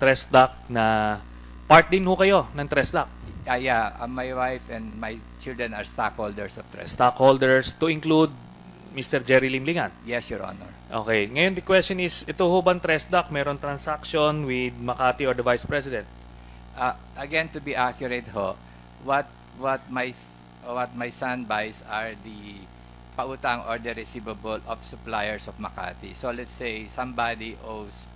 G: Tresdac na part din ho kayo ng Tresdac.
K: My wife and my children are stockholders of Tresdac.
G: Stockholders to include Mr. Jerry Limlingan?
K: Yes, Your Honor.
G: Okay. Ngayon, the question is, ito ho bang Tresdac meron transaction with Makati or the Vice President?
K: Again, to be accurate ho, what my son buys are the pautang or the receivable of suppliers of Makati. So let's say somebody owes,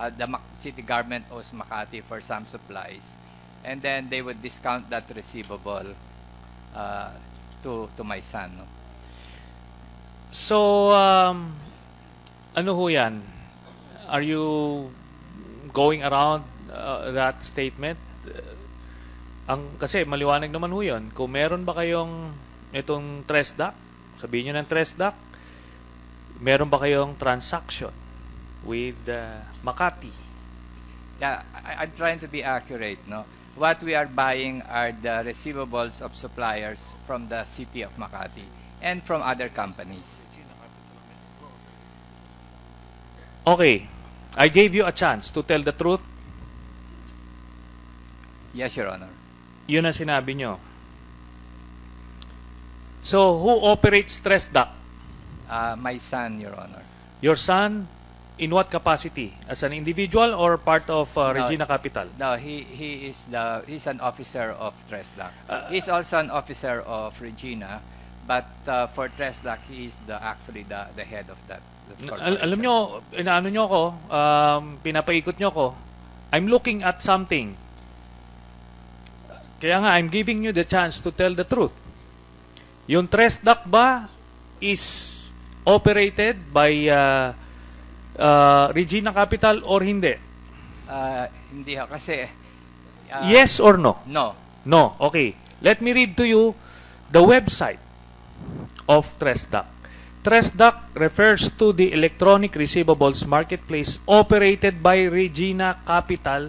K: the city government owes Makati for some supplies, and then they would discount that receivable to my son. No?
G: So, ano ho yan? Are you going around that statement? Kasi maliwanag naman ho yun. Kung meron ba kayong itong Tresdac, sabihin nyo ng Tresdac, meron ba kayong transaction with Makati?
K: Yeah, I'm trying to be accurate. No, what we are buying are the receivables of suppliers from the city of Makati and from other companies.
G: Okay, I gave you a chance to tell the truth.
K: Yes, Your Honor.
G: Yun ang sinabi nyo. So, who operates Tresdac?
K: My son, Your Honor.
G: Your son, in what capacity? As an individual or part of Regina Capital?
K: No, he's an officer of Tresdac. He's also an officer of Regina, but for Tresdac, he is actually the head of that.
G: Alam nyo, inaano nyo ko, pinapaikot nyo ko, I'm looking at something. Kaya nga, I'm giving you the chance to tell the truth. Yung Tresdac ba is operated by Regina Capital or hindi?
K: Hindi ho, kasi...
G: yes or no?
K: No.
G: No, okay. Let me read to you the website of Tresdac. Tresdac refers to the electronic receivables marketplace operated by Regina Capital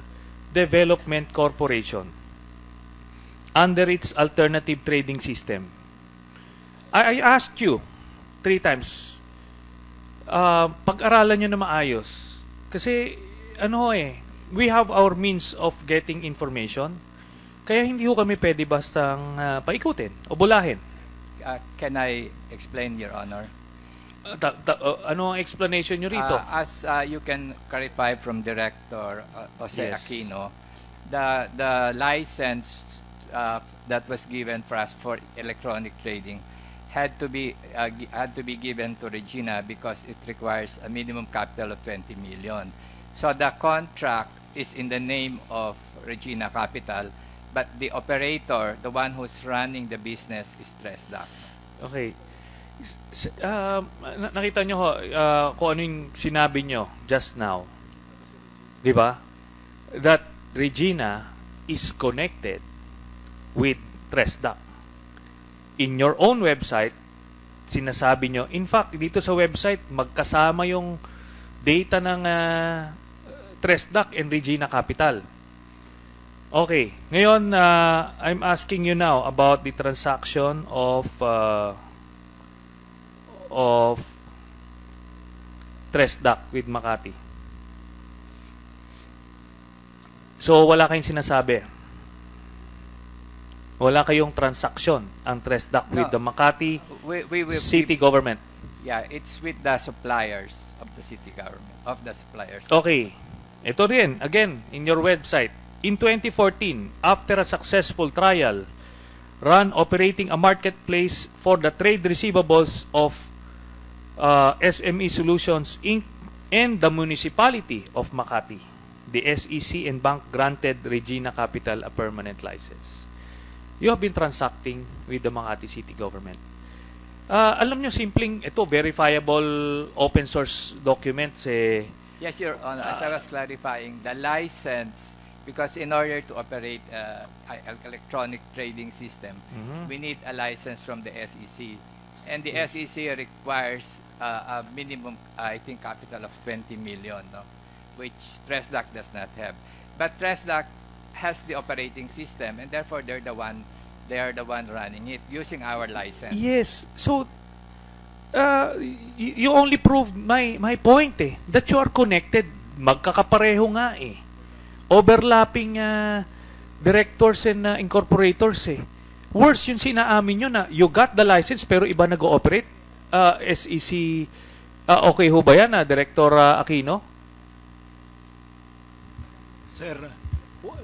G: Development Corporation under its alternative trading system. I asked you 3 times, pag-aralan nyo na maayos. Kasi, we have our means of getting information. Kaya hindi ho kami pwede bastang paikutin o bulahin.
K: Can I explain, Your Honor?
G: Ano ang explanation nyo rito?
K: As you can clarify from Director Jose Aquino, the license that was given for us for electronic trading had to be given to Regina because it requires a minimum capital of 20 million. So the contract is in the name of Regina Capital, but the operator, the one who's running the business, is Tresdac.
G: Okay. Nakita nyo ho kung ano yung sinabi nyo just now. Di ba? That Regina is connected with Tresdac. In your own website, sinasabi nyo, in fact, dito sa website, magkasama yung data ng Tresdac and Regina Capital. Okay. Ngayon, I'm asking you now about the transaction of Tresdac with Makati. So, wala kayong sinasabi. Wala kayong transaksyon ang Tresdac with the Makati city government.
K: Yeah, it's with the suppliers of the city government, of the suppliers.
G: Okay. Ito rin, again, in your website. In 2014, after a successful trial, run operating a marketplace for the trade receivables of SME Solutions Inc. and the municipality of Makati, the SEC and bank granted Regina Capital a permanent license. You have been transacting with the Makati city government. Alam nyo, simpleng, ito, verifiable open source documents.
K: Yes, Your Honor. As I was clarifying, the license, because in order to operate an electronic trading system, we need a license from the SEC. And the SEC requires a minimum, I think, capital of 20 million, no? Which Tresdac does not have. But Tresdac has the operating system, and therefore they are the one running it using our license.
G: Yes. So, you only proved my point that you are connected. Magkakapareho nga overlapping directors and incorporators Worse yung sinaamin nyo na you got the license pero iba nag-ooperate. SEC, okay ho ba yan, Director Aquino?
I: Sir,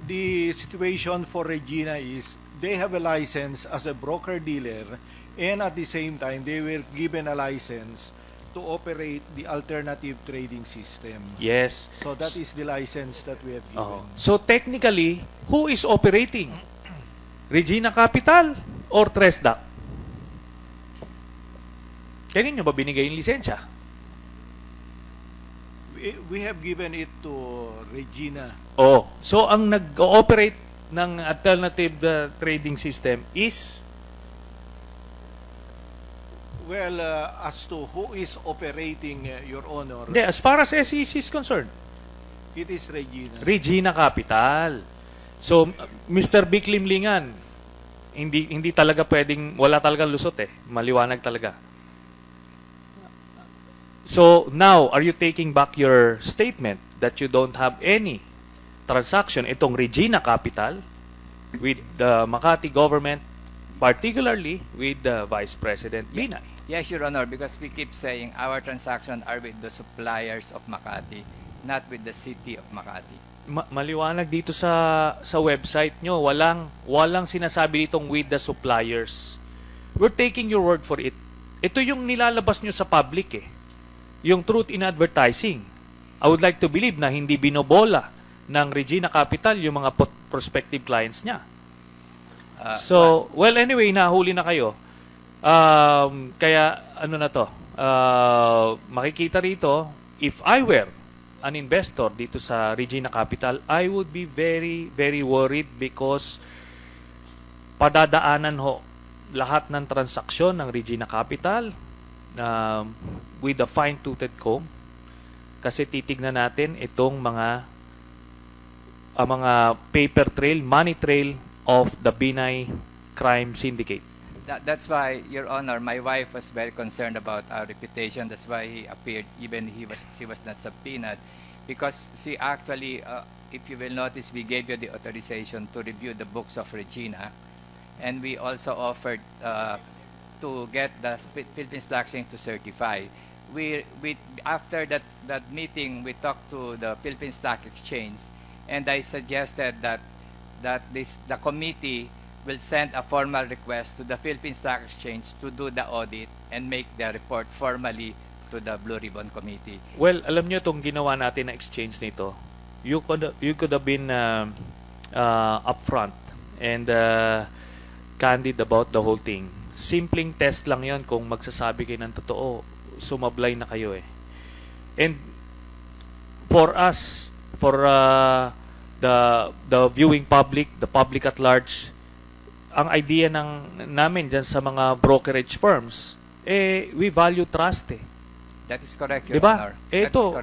I: the situation for Regina is they have a license as a broker-dealer and at the same time they were given a license to operate the alternative trading system.
G: Yes.
I: So that is the license that we have given.
G: So technically, who is operating? Regina Capital or Tresdac? Kanino ba binigay yung lisensya?
I: We have given it to Regina.
G: So ang nag-ooperate ng alternative trading system is?
I: Well, as to who is operating, Your Honor.
G: Hindi, as far as SEC is concerned.
I: It is Regina.
G: Regina Capital. So, Mr. Vic Limlingan, hindi talaga pwedeng, wala talagang lusot Maliwanag talaga. So, now, are you taking back your statement that you don't have any transaction, itong Regina Capital, with the Makati government, particularly with the Vice President Binay?
K: Yes, Your Honor, because we keep saying our transactions are with the suppliers of Makati, not with the city of Makati.
G: Maliwanag dito sa website nyo, walang sinasabi ditong with the suppliers. We're taking your word for it. Ito yung nilalabas nyo sa public yung truth in advertising. I would like to believe na hindi binobola ng Regina Capital yung mga prospective clients niya. Well, anyway, nahuli na kayo. Kaya, ano na to? Makikita rito, if I were an investor dito sa Regina Capital, I would be very, very worried because padadaanan lahat ng transaksyon ng Regina Capital with a fine-toothed comb kasi titignan natin itong mga paper trail, money trail of the Binay crime syndicate.
K: That's why, Your Honor, my wife was very concerned about our reputation. That's why he appeared, even she was not subpoenaed. Because she actually, if you will notice, we gave you the authorization to review the books of Regina. And we also offered to get the Philippine Stock Exchange to certify. After that meeting, we talked to the Philippine Stock Exchange, and I suggested that the committee will send a formal request to the Philippine Stock Exchange to do the audit and make the report formally to the Blue Ribbon Committee.
G: Well, alam nyo itong ginawa natin na exchange nito, you could have been upfront and candid about the whole thing. Simpleng test lang yon kung magsasabi kayo ng totoo, sumablay na kayo And for us, for the viewing public, the public at large, ang idea namin dyan sa mga brokerage firms, we value trust
K: That is correct, Your Honor.
G: Ito,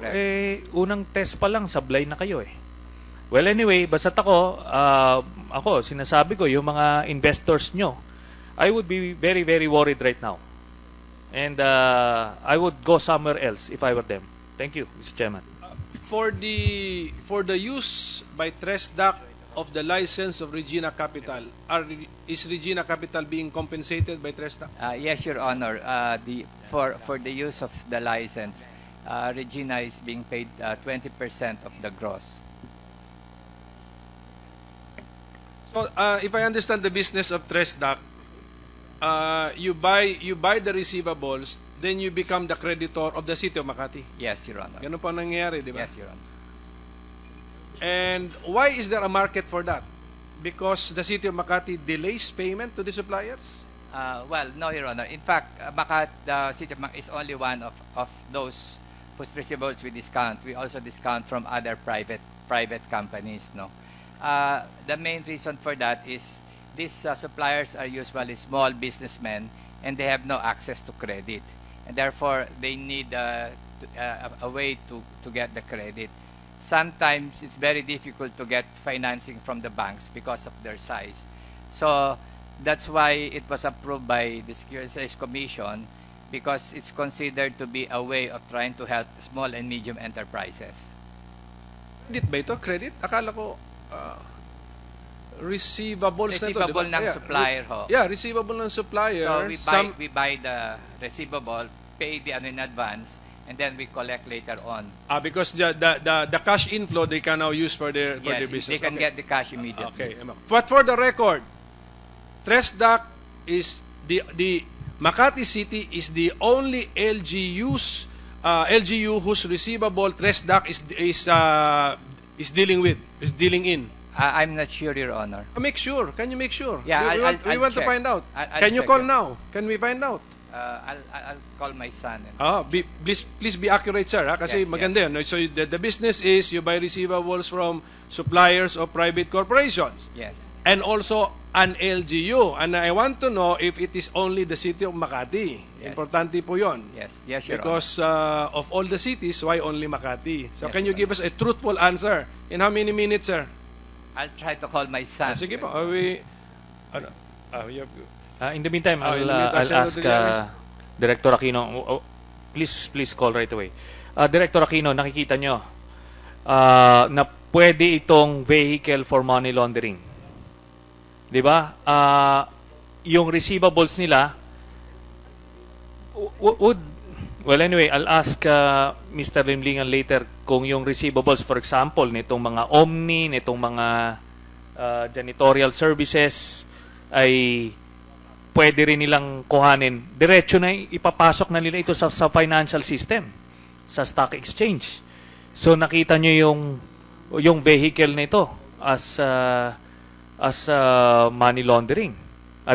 G: unang test pa lang, sablay na kayo Well, anyway, basta't ako, sinasabi ko, yung mga investors nyo, I would be very, very worried right now. And I would go somewhere else if I were them. Thank you, Mr. Chairman.
A: For the use by TRESDAC of the license of Regina Capital, is Regina Capital being compensated by TRESDAC?
K: Yes, Your Honor. For the use of the license, Regina is being paid 20% of the gross.
A: So, if I understand the business of TRESDAC, you buy the receivables, then you become the creditor of the City of Makati.
K: Yes, Your Honor.
A: Ganun pa nangyayari, di ba?
K: Yes, Your Honor.
A: And why is there a market for that? Because the City of Makati delays payment to the suppliers?
K: Well, no, Your Honor. In fact, the City of Makati is only one of those whose receivables we discount. We also discount from other private companies, no? The main reason for that is these suppliers are usually small businessmen and they have no access to credit. And therefore, they need a way to get the credit. Sometimes it's very difficult to get financing from the banks because of their size. So that's why it was approved by the Securities Commission, because it's considered to be a way of trying to help small and medium enterprises.
A: Credit ba ito? Credit? Akala ko receivables na ito,
K: Receivable
A: diba?
K: ng supplier ho.
A: Yeah, receivable ng supplier.
K: So we buy the receivable, pay the in advance, and then we collect later on.
A: Because the cash inflow they can now use for their business.
K: They can get the cash immediately.
A: Okay. But for the record, TRESDAC is the Makati City is the only LGU whose receivable TRESDAC is dealing in.
K: I'm not sure, Your Honor.
A: Make sure. Can you make sure?
K: Yeah,
A: we want to
K: check.
A: find out.
K: I'll
A: Can you
K: check
A: call
K: it.
A: now? Can we find out?
K: I'll call my son.
A: Please be accurate, sir. Kasi
K: Yes,
A: maganda yan. So the business is you buy receivables from suppliers of private corporations.
K: Yes.
A: And also an LGU. And I want to know if it is only the City of Makati.
K: Yes.
A: Importante po yun.
K: Yes, Your
A: Because of all the cities, why only Makati? So
K: Yes,
A: can you
K: Your
A: give us a truthful answer? In how many minutes, sir?
K: I'll try to call my son.
A: Sige po.
G: In the meantime, I'll ask Director Aquino. Please call right away. Director Aquino, nakikita nyo na pwede itong vehicle for money laundering. Di ba? Yung receivables nila well, anyway, I'll ask Mr. Limlingan later kung yung receivables, for example, nitong mga Omni, nitong mga janitorial services ay pwede rin nilang kuhanin. Diretso na ipapasok na nila ito sa financial system, sa stock exchange. So nakita nyo yung vehicle na ito as money laundering,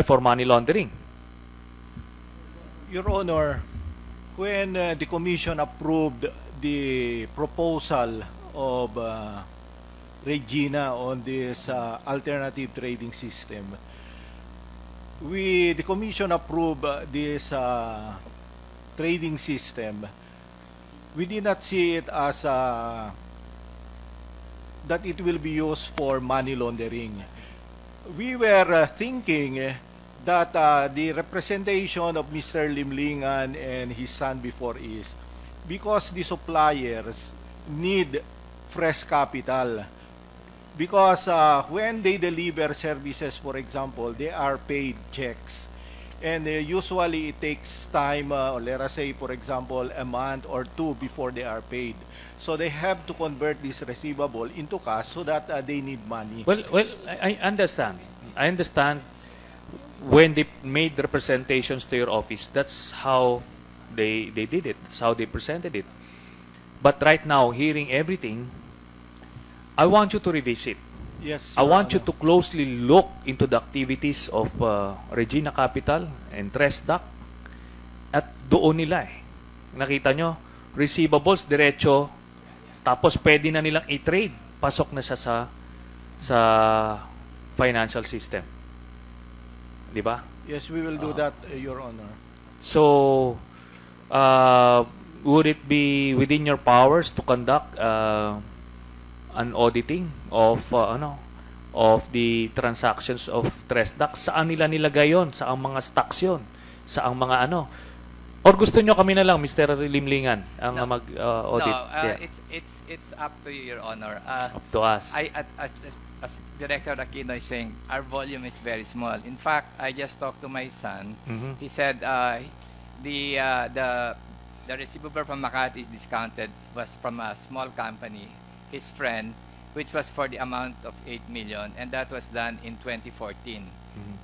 G: for money laundering.
I: Your Honor, when the Commission approved the proposal of Regina on this alternative trading system, the Commission approved this trading system. We did not see it as that it will be used for money laundering. We were thinking that the representation of Mr. Limlingan and his son before is because the suppliers need fresh capital. Because when they deliver services, for example, they are paid checks. And usually it takes time, let us say, for example, a month or two before they are paid. So they have to convert this receivable into cash so that they need money.
G: Well, I understand. I understand when they made representations to your office, that's how they did it. That's how they presented it. But right now, hearing everything, I want you to revisit.
I: Yes.
G: I want you to closely look into the activities of Regina Capital and TRESDAC at doon nila nakita nyo, receivables diretso, tapos pwede na nilang i-trade, pasok na siya sa financial system. Di ba?
I: Yes, we will do that, Your Honor.
G: So, would it be within your powers to conduct an auditing of of the transactions of TRESDAC. Saan nila nilagay yon? Saang mga stocks yon? Saang mga ano? Or gusto nyo kami na lang, Mr. Limlingan, ang mag-audit?
K: No, it's up to you, Your Honor.
G: Up to us.
K: As Director Aquino is saying, our volume is very small. In fact, I just talked to my son. He said the receivable from Makati is discounted was from a small company, his friend, which was for the amount of 8 million, and that was done in 2014.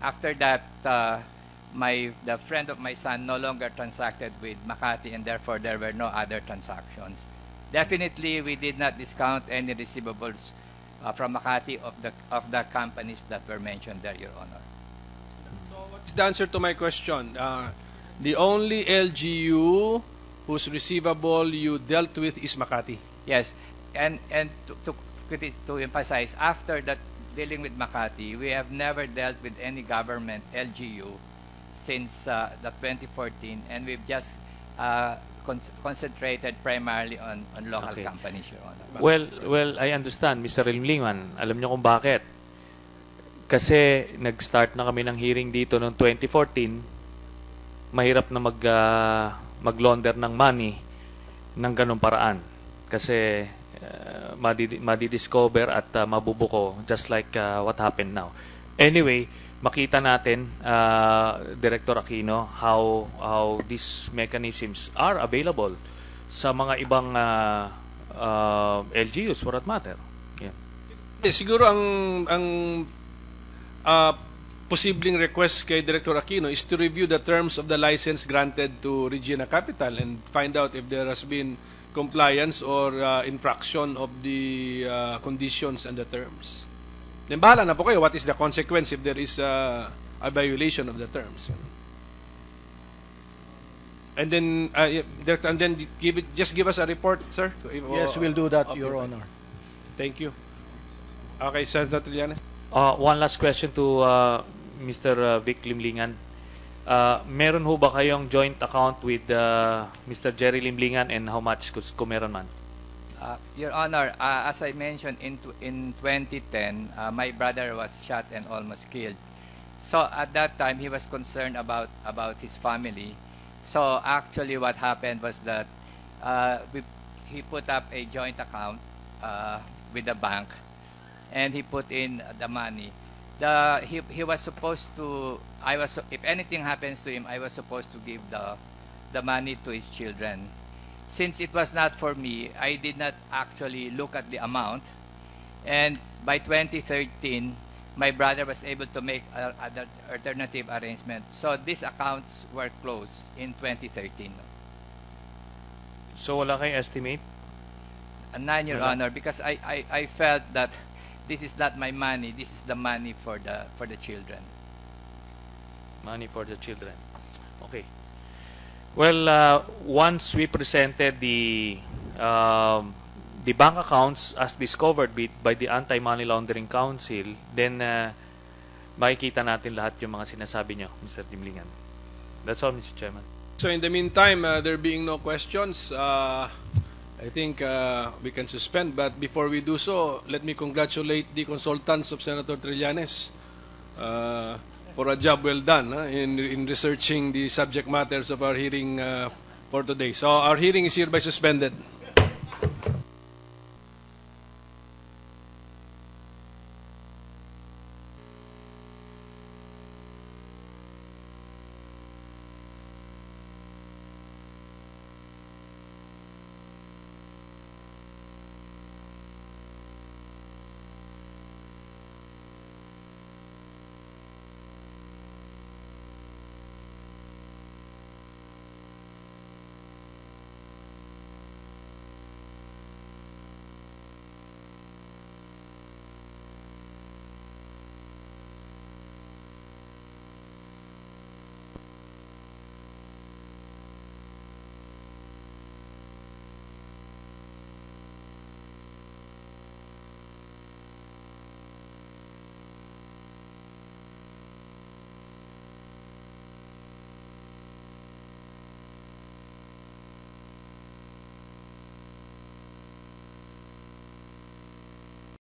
K: After that, the friend of my son no longer transacted with Makati, and therefore there were no other transactions. Definitely, we did not discount any receivables from Makati of the companies that were mentioned there, Your Honor.
A: So what's the answer to my question? The only LGU whose receivable you dealt with is Makati.
K: Yes, and to emphasize, after that dealing with Makati, we have never dealt with any government LGU since the 2014, and we've just concentrated primarily on local companies, Your Honor.
G: Well, I understand, Mr. Limlingan. Alam niyo kung bakit. Kasi nag-start na kami ng hearing dito noong 2014, mahirap na mag-launder ng money ng ganung paraan. Kasi madidiscover at mabubuko just like what happened now. Anyway, makita natin, Director Aquino, how these mechanisms are available sa mga ibang LGUs for that matter. Yeah.
A: Siguro ang posibleng request kay Director Aquino is to review the terms of the license granted to Regina Capital and find out if there has been compliance or infraction of the conditions and the terms. Then bahala na po kayo what is the consequence if there is a violation of the terms. And then just give us a report, sir.
C: Yes, we'll do that, Your Honor.
A: Thank you. Okay, Senator Trillanes.
G: One last question to Mr. Vic Limlingan. Meron ho ba kayong joint account with Mr. Jerry Limlingan, and how much kung meron man?
K: Your Honor, as I mentioned, in 2010, my brother was shot and almost killed. So at that time, he was concerned about his family. So actually what happened was that he put up a joint account with the bank, and he put in the money. He was supposed to, if anything happens to him, I was supposed to give the money to his children. Since it was not for me, I did not actually look at the amount. And by 2013, my brother was able to make other alternative arrangement. So these accounts were closed in 2013.
G: So wala kayong estimate?
K: None, Your Honor, because I felt that this is not my money. This is the money for the children.
G: Money for the children. Okay. Well, once we presented the bank accounts as discovered by the Anti-Money Laundering Council, then makikita natin lahat yung mga sinasabi nyo, Mr. Limlingan. That's all, Mr. Chairman.
A: So in the meantime, there being no questions, I think we can suspend. But before we do so, let me congratulate the consultants of Senator Trillanes for a job well done in researching the subject matters of our hearing for today. So our hearing is hereby suspended.